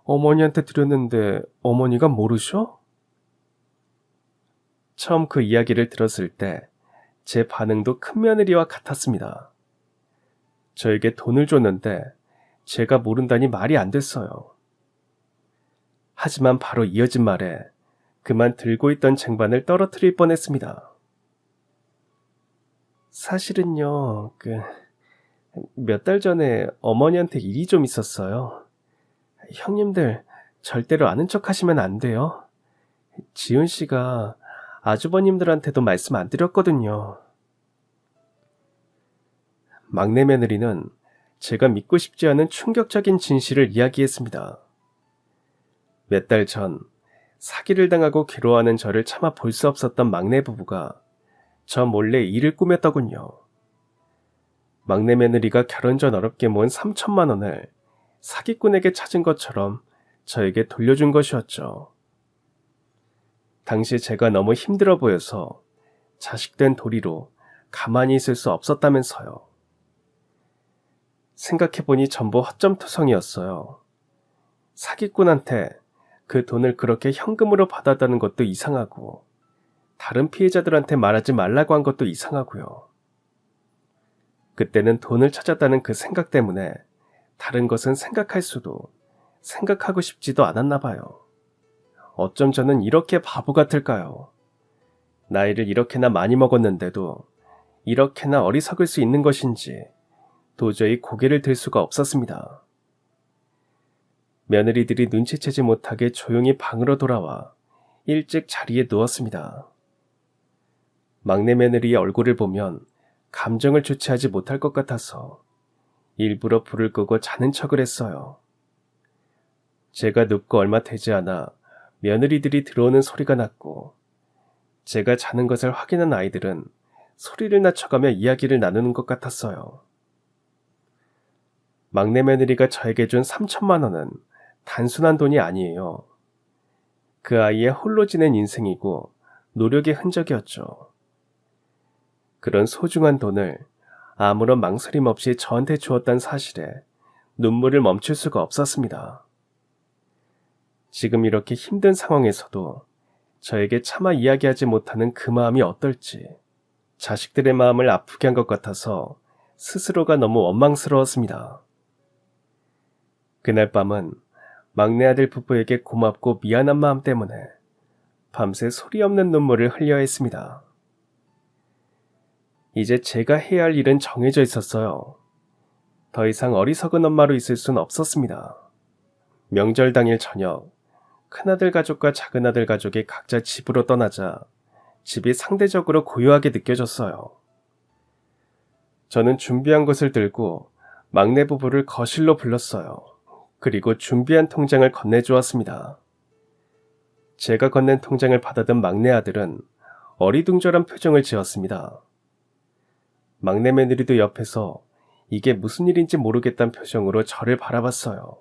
어머니한테 드렸는데 어머니가 모르셔? 처음 그 이야기를 들었을 때 제 반응도 큰며느리와 같았습니다. 저에게 돈을 줬는데 제가 모른다니 말이 안 됐어요. 하지만 바로 이어진 말에 그만 들고 있던 쟁반을 떨어뜨릴 뻔했습니다. 사실은요, 몇 달 전에 어머니한테 일이 좀 있었어요. 형님들 절대로 아는 척 하시면 안 돼요. 지은 씨가 아주버님들한테도 말씀 안 드렸거든요. 막내 며느리는 제가 믿고 싶지 않은 충격적인 진실을 이야기했습니다. 몇 달 전 사기를 당하고 괴로워하는 저를 차마 볼 수 없었던 막내 부부가 저 몰래 일을 꾸몄더군요. 막내 며느리가 결혼 전 어렵게 모은 3천만 원을 사기꾼에게 찾은 것처럼 저에게 돌려준 것이었죠. 당시 제가 너무 힘들어 보여서 자식된 도리로 가만히 있을 수 없었다면서요. 생각해보니 전부 헛점투성이었어요. 사기꾼한테 그 돈을 그렇게 현금으로 받았다는 것도 이상하고 다른 피해자들한테 말하지 말라고 한 것도 이상하고요. 그때는 돈을 찾았다는 그 생각 때문에 다른 것은 생각할 수도 생각하고 싶지도 않았나 봐요. 어쩜 저는 이렇게 바보 같을까요? 나이를 이렇게나 많이 먹었는데도 이렇게나 어리석을 수 있는 것인지 도저히 고개를 들 수가 없었습니다. 며느리들이 눈치채지 못하게 조용히 방으로 돌아와 일찍 자리에 누웠습니다. 막내 며느리의 얼굴을 보면 감정을 주체하지 못할 것 같아서 일부러 불을 끄고 자는 척을 했어요. 제가 눕고 얼마 되지 않아 며느리들이 들어오는 소리가 났고 제가 자는 것을 확인한 아이들은 소리를 낮춰가며 이야기를 나누는 것 같았어요. 막내 며느리가 저에게 준 3천만 원은 단순한 돈이 아니에요. 그 아이의 홀로 지낸 인생이고 노력의 흔적이었죠. 그런 소중한 돈을 아무런 망설임 없이 저한테 주었다는 사실에 눈물을 멈출 수가 없었습니다. 지금 이렇게 힘든 상황에서도 저에게 차마 이야기하지 못하는 그 마음이 어떨지 자식들의 마음을 아프게 한 것 같아서 스스로가 너무 원망스러웠습니다. 그날 밤은 막내 아들 부부에게 고맙고 미안한 마음 때문에 밤새 소리 없는 눈물을 흘려야 했습니다. 이제 제가 해야 할 일은 정해져 있었어요. 더 이상 어리석은 엄마로 있을 순 없었습니다. 명절 당일 저녁, 큰아들 가족과 작은아들 가족이 각자 집으로 떠나자 집이 상대적으로 고요하게 느껴졌어요. 저는 준비한 것을 들고 막내 부부를 거실로 불렀어요. 그리고 준비한 통장을 건네주었습니다. 제가 건넨 통장을 받아든 막내 아들은 어리둥절한 표정을 지었습니다. 막내 며느리도 옆에서 이게 무슨 일인지 모르겠다는 표정으로 저를 바라봤어요.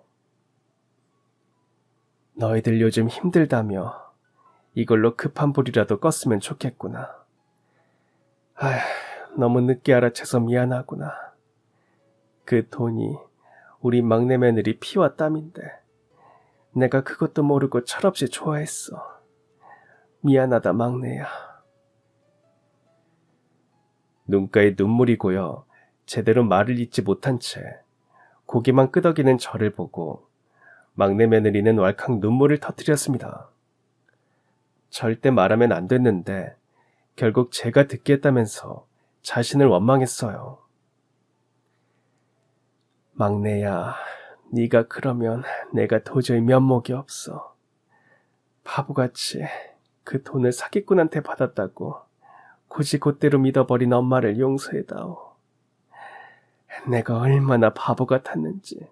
너희들 요즘 힘들다며 이걸로 급한 불이라도 껐으면 좋겠구나. 아휴, 너무 늦게 알아채서 미안하구나. 그 돈이 우리 막내 며느리 피와 땀인데 내가 그것도 모르고 철없이 좋아했어. 미안하다 막내야. 눈가에 눈물이 고여 제대로 말을 잇지 못한 채 고개만 끄덕이는 저를 보고 막내 며느리는 왈칵 눈물을 터뜨렸습니다. 절대 말하면 안 됐는데 결국 제가 듣게 했다면서 자신을 원망했어요. 막내야, 네가 그러면 내가 도저히 면목이 없어. 바보같이 그 돈을 사기꾼한테 받았다고 굳이 곧대로 믿어버린 엄마를 용서해다오. 내가 얼마나 바보 같았는지,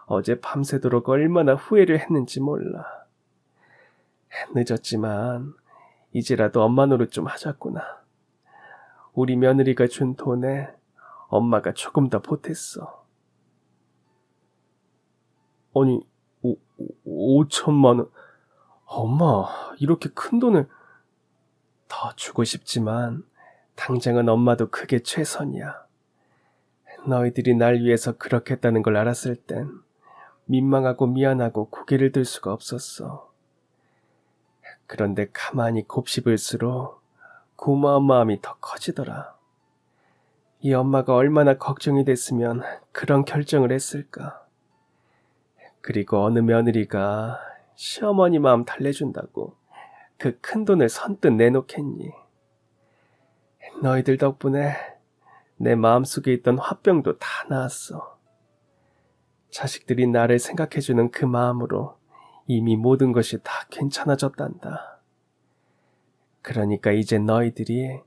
어제 밤새도록 얼마나 후회를 했는지 몰라. 늦었지만 이제라도 엄마 노릇 좀 하자꾸나. 우리 며느리가 준 돈에 엄마가 조금 더 보탰어. 아니, 5천만 원. 엄마, 이렇게 큰 돈을. 더 주고 싶지만 당장은 엄마도 그게 최선이야. 너희들이 날 위해서 그렇게 했다는 걸 알았을 땐 민망하고 미안하고 고개를 들 수가 없었어. 그런데 가만히 곱씹을수록 고마운 마음이 더 커지더라. 이 엄마가 얼마나 걱정이 됐으면 그런 결정을 했을까. 그리고 어느 며느리가 시어머니 마음 달래준다고 그 큰 돈을 선뜻 내놓겠니. 너희들 덕분에 내 마음속에 있던 화병도 다 나았어. 자식들이 나를 생각해주는 그 마음으로 이미 모든 것이 다 괜찮아졌단다. 그러니까 이제 너희들이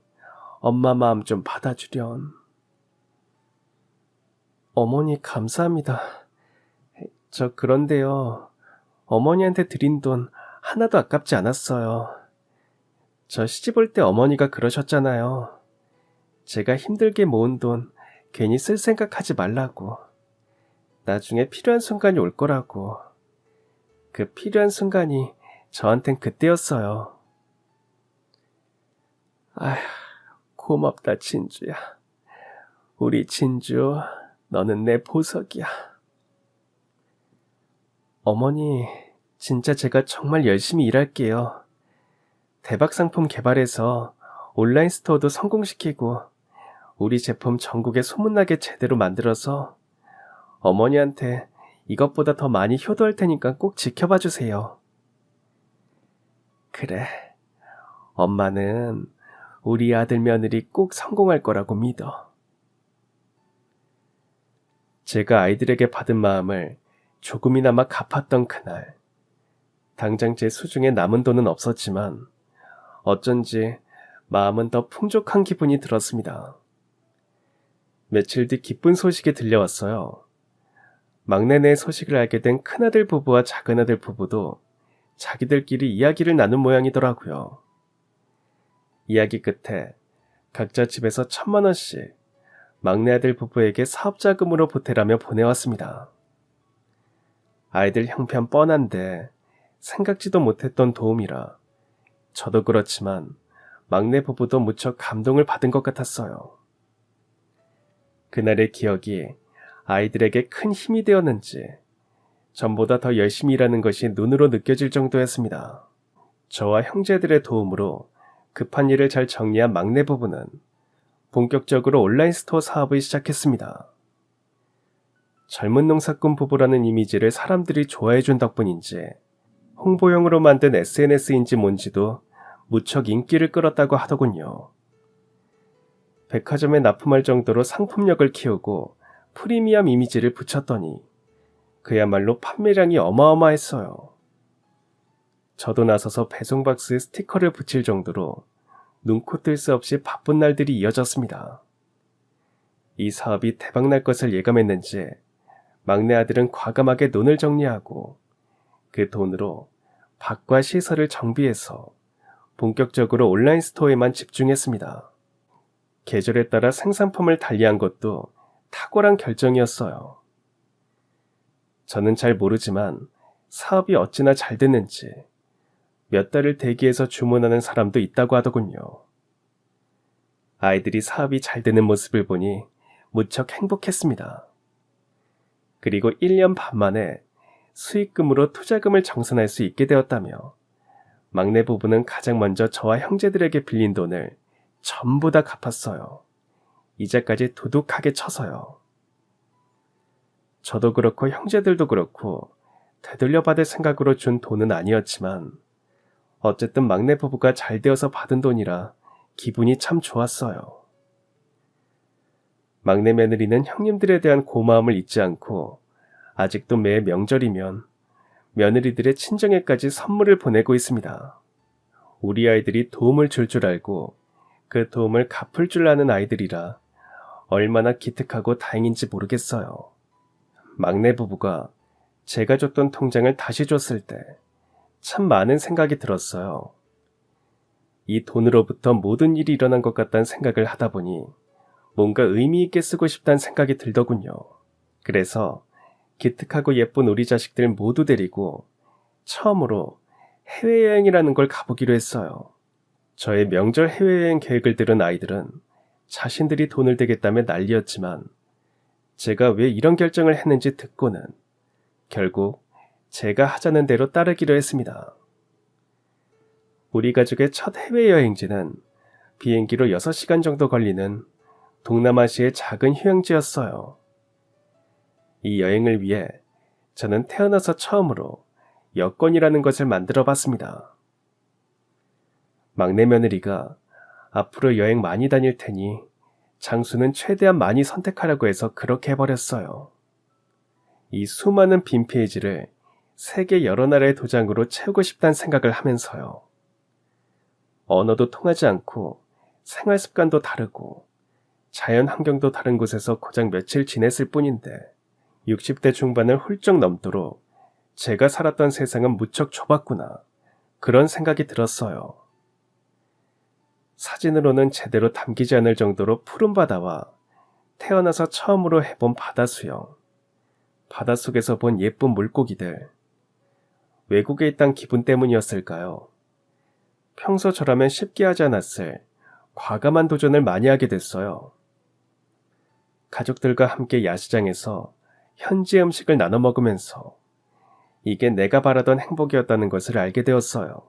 엄마 마음 좀 받아주련. 어머니 감사합니다. 저 그런데요. 어머니한테 드린 돈 하나도 아깝지 않았어요. 저 시집 올 때 어머니가 그러셨잖아요. 제가 힘들게 모은 돈 괜히 쓸 생각하지 말라고. 나중에 필요한 순간이 올 거라고. 그 필요한 순간이 저한텐 그때였어요. 아휴, 고맙다 진주야. 우리 진주, 너는 내 보석이야. 어머니, 진짜 제가 정말 열심히 일할게요. 대박 상품 개발해서 온라인 스토어도 성공시키고 우리 제품 전국에 소문나게 제대로 만들어서 어머니한테 이것보다 더 많이 효도할 테니까 꼭 지켜봐 주세요. 그래, 엄마는 우리 아들 며느리 꼭 성공할 거라고 믿어. 제가 아이들에게 받은 마음을 조금이나마 갚았던 그날, 당장 제 수중에 남은 돈은 없었지만 어쩐지 마음은 더 풍족한 기분이 들었습니다. 며칠 뒤 기쁜 소식이 들려왔어요. 막내네 소식을 알게 된 큰아들 부부와 작은아들 부부도 자기들끼리 이야기를 나눈 모양이더라고요. 이야기 끝에 각자 집에서 1,000만 원씩 막내 아들 부부에게 사업자금으로 보태라며 보내왔습니다. 아이들 형편 뻔한데 생각지도 못했던 도움이라 저도 그렇지만 막내 부부도 무척 감동을 받은 것 같았어요. 그날의 기억이 아이들에게 큰 힘이 되었는지 전보다 더 열심히 일하는 것이 눈으로 느껴질 정도였습니다. 저와 형제들의 도움으로 급한 일을 잘 정리한 막내 부부는 본격적으로 온라인 스토어 사업을 시작했습니다. 젊은 농사꾼 부부라는 이미지를 사람들이 좋아해준 덕분인지 홍보용으로 만든 SNS인지 뭔지도 무척 인기를 끌었다고 하더군요. 백화점에 납품할 정도로 상품력을 키우고 프리미엄 이미지를 붙였더니 그야말로 판매량이 어마어마했어요. 저도 나서서 배송박스에 스티커를 붙일 정도로 눈코 뜰 새 없이 바쁜 날들이 이어졌습니다. 이 사업이 대박날 것을 예감했는지 막내 아들은 과감하게 논을 정리하고 그 돈으로 밭과 시설을 정비해서 본격적으로 온라인 스토어에만 집중했습니다. 계절에 따라 생산품을 달리한 것도 탁월한 결정이었어요. 저는 잘 모르지만 사업이 어찌나 잘 됐는지 몇 달을 대기해서 주문하는 사람도 있다고 하더군요. 아이들이 사업이 잘 되는 모습을 보니 무척 행복했습니다. 그리고 1년 반 만에 수익금으로 투자금을 정산할 수 있게 되었다며 막내 부부는 가장 먼저 저와 형제들에게 빌린 돈을 전부 다 갚았어요. 이자까지 두둑하게 쳐서요. 저도 그렇고 형제들도 그렇고 되돌려 받을 생각으로 준 돈은 아니었지만 어쨌든 막내 부부가 잘 되어서 받은 돈이라 기분이 참 좋았어요. 막내 며느리는 형님들에 대한 고마움을 잊지 않고 아직도 매 명절이면 며느리들의 친정에까지 선물을 보내고 있습니다. 우리 아이들이 도움을 줄 줄 알고 그 도움을 갚을 줄 아는 아이들이라 얼마나 기특하고 다행인지 모르겠어요. 막내 부부가 제가 줬던 통장을 다시 줬을 때 참 많은 생각이 들었어요. 이 돈으로부터 모든 일이 일어난 것 같다는 생각을 하다 보니 뭔가 의미 있게 쓰고 싶다는 생각이 들더군요. 그래서 기특하고 예쁜 우리 자식들 모두 데리고 처음으로 해외여행이라는 걸 가보기로 했어요. 저의 명절 해외여행 계획을 들은 아이들은 자신들이 돈을 대겠다며 난리였지만 제가 왜 이런 결정을 했는지 듣고는 결국 제가 하자는 대로 따르기로 했습니다. 우리 가족의 첫 해외여행지는 비행기로 6시간 정도 걸리는 동남아시아의 작은 휴양지였어요. 이 여행을 위해 저는 태어나서 처음으로 여권이라는 것을 만들어 봤습니다. 막내 며느리가 앞으로 여행 많이 다닐 테니 장소는 최대한 많이 선택하라고 해서 그렇게 해버렸어요. 이 수많은 빈 페이지를 세계 여러 나라의 도장으로 채우고 싶다는 생각을 하면서요. 언어도 통하지 않고 생활 습관도 다르고 자연 환경도 다른 곳에서 고작 며칠 지냈을 뿐인데 60대 중반을 훌쩍 넘도록 제가 살았던 세상은 무척 좁았구나. 그런 생각이 들었어요. 사진으로는 제대로 담기지 않을 정도로 푸른 바다와 태어나서 처음으로 해본 바다 수영, 바닷속에서 본 예쁜 물고기들, 외국에 있던 기분 때문이었을까요? 평소 저라면 쉽게 하지 않았을 과감한 도전을 많이 하게 됐어요. 가족들과 함께 야시장에서 현지 음식을 나눠 먹으면서 이게 내가 바라던 행복이었다는 것을 알게 되었어요.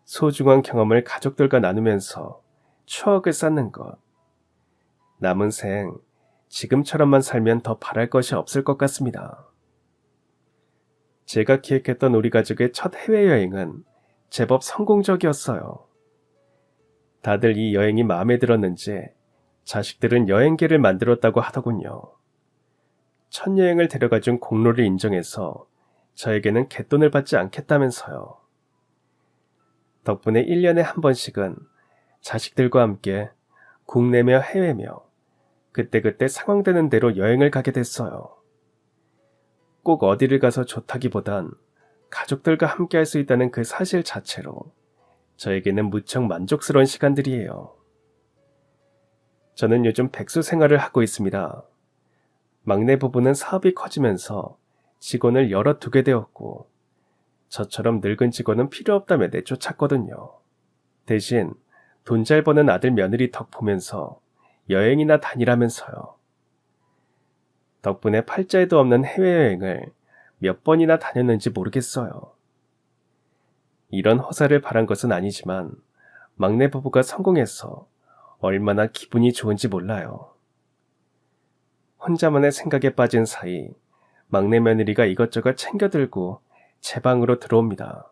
소중한 경험을 가족들과 나누면서 추억을 쌓는 것. 남은 생 지금처럼만 살면 더 바랄 것이 없을 것 같습니다. 제가 기획했던 우리 가족의 첫 해외여행은 제법 성공적이었어요. 다들 이 여행이 마음에 들었는지 자식들은 여행기를 만들었다고 하더군요. 첫 여행을 데려가준 공로를 인정해서 저에게는 갯돈을 받지 않겠다면서요. 덕분에 1년에 한 번씩은 자식들과 함께 국내며 해외며 그때그때 상황되는 대로 여행을 가게 됐어요. 꼭 어디를 가서 좋다기보단 가족들과 함께 할 수 있다는 그 사실 자체로 저에게는 무척 만족스러운 시간들이에요. 저는 요즘 백수 생활을 하고 있습니다. 막내 부부는 사업이 커지면서 직원을 여럿 두게 되었고 저처럼 늙은 직원은 필요 없다며 내쫓았거든요. 대신 돈 잘 버는 아들 며느리 덕 보면서 여행이나 다니라면서요. 덕분에 팔자에도 없는 해외여행을 몇 번이나 다녔는지 모르겠어요. 이런 허사를 바란 것은 아니지만 막내 부부가 성공해서 얼마나 기분이 좋은지 몰라요. 혼자만의 생각에 빠진 사이 막내 며느리가 이것저것 챙겨들고 제 방으로 들어옵니다.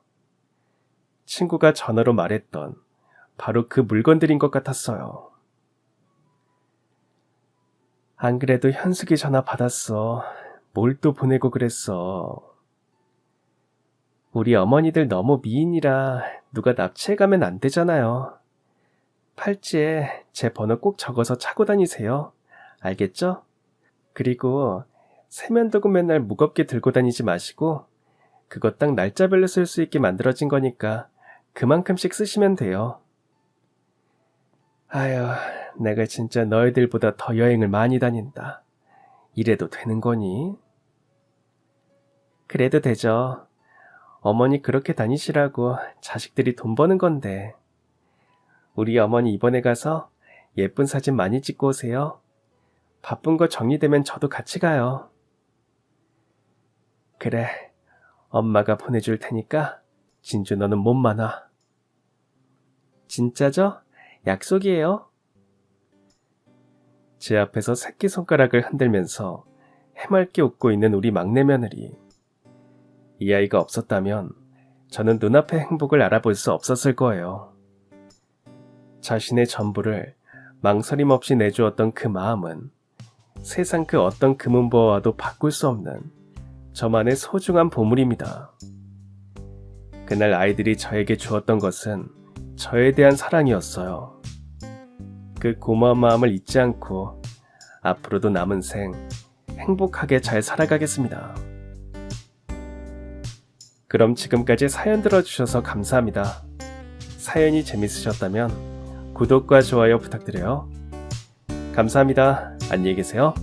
친구가 전화로 말했던 바로 그 물건들인 것 같았어요. 안 그래도 현숙이 전화 받았어. 뭘 또 보내고 그랬어. 우리 어머니들 너무 미인이라 누가 납치해가면 안 되잖아요. 팔찌에 제 번호 꼭 적어서 차고 다니세요. 알겠죠? 그리고 세면도구 맨날 무겁게 들고 다니지 마시고 그거 딱 날짜별로 쓸 수 있게 만들어진 거니까 그만큼씩 쓰시면 돼요. 아휴, 내가 진짜 너희들보다 더 여행을 많이 다닌다. 이래도 되는 거니? 그래도 되죠. 어머니 그렇게 다니시라고 자식들이 돈 버는 건데. 우리 어머니 이번에 가서 예쁜 사진 많이 찍고 오세요. 바쁜 거 정리되면 저도 같이 가요. 그래, 엄마가 보내줄 테니까 진주 너는 몸만 와. 진짜죠? 약속이에요. 제 앞에서 새끼손가락을 흔들면서 해맑게 웃고 있는 우리 막내 며느리. 이 아이가 없었다면 저는 눈앞의 행복을 알아볼 수 없었을 거예요. 자신의 전부를 망설임 없이 내주었던 그 마음은 세상 그 어떤 금은보화와도 바꿀 수 없는 저만의 소중한 보물입니다. 그날 아이들이 저에게 주었던 것은 저에 대한 사랑이었어요. 그 고마운 마음을 잊지 않고 앞으로도 남은 생 행복하게 잘 살아가겠습니다. 그럼 지금까지 사연 들어주셔서 감사합니다. 사연이 재밌으셨다면 구독과 좋아요 부탁드려요. 감사합니다. 안녕히 계세요.